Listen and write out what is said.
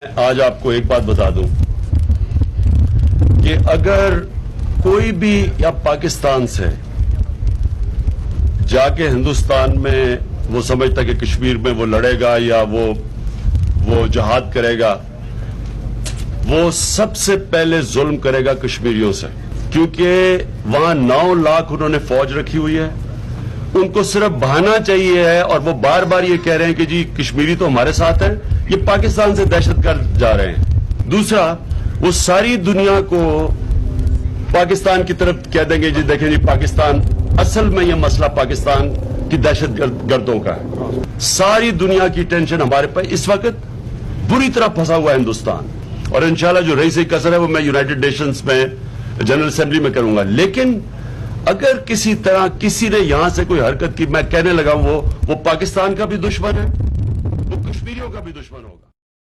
आज आपको एक बात बता दूं कि अगर कोई भी या पाकिस्तान से जाके हिंदुस्तान में वो समझता कि कश्मीर में वो लड़ेगा या वो जहाद करेगा, वो सबसे पहले जुल्म करेगा कश्मीरियों से, क्योंकि वहां 9 लाख उन्होंने फौज रखी हुई है। उनको सिर्फ बहाना चाहिए है और वो बार बार ये कह रहे हैं कि जी कश्मीरी तो हमारे साथ है, ये पाकिस्तान से दहशतगर्द जा रहे हैं। दूसरा, वो सारी दुनिया को पाकिस्तान की तरफ कह देंगे जी देखें जी पाकिस्तान, असल में ये मसला पाकिस्तान की दहशतगर्दों का है। सारी दुनिया की टेंशन हमारे पर इस वक्त बुरी तरह फंसा हुआ है हिंदुस्तान, और इंशाल्लाह जो रईस कसर है वो मैं यूनाइटेड नेशंस में जनरल असेंबली में करूंगा। लेकिन अगर किसी तरह किसी ने यहां से कोई हरकत की, मैं कहने लगा वो पाकिस्तान का भी दुश्मन है, वो कश्मीरियों का भी दुश्मन होगा।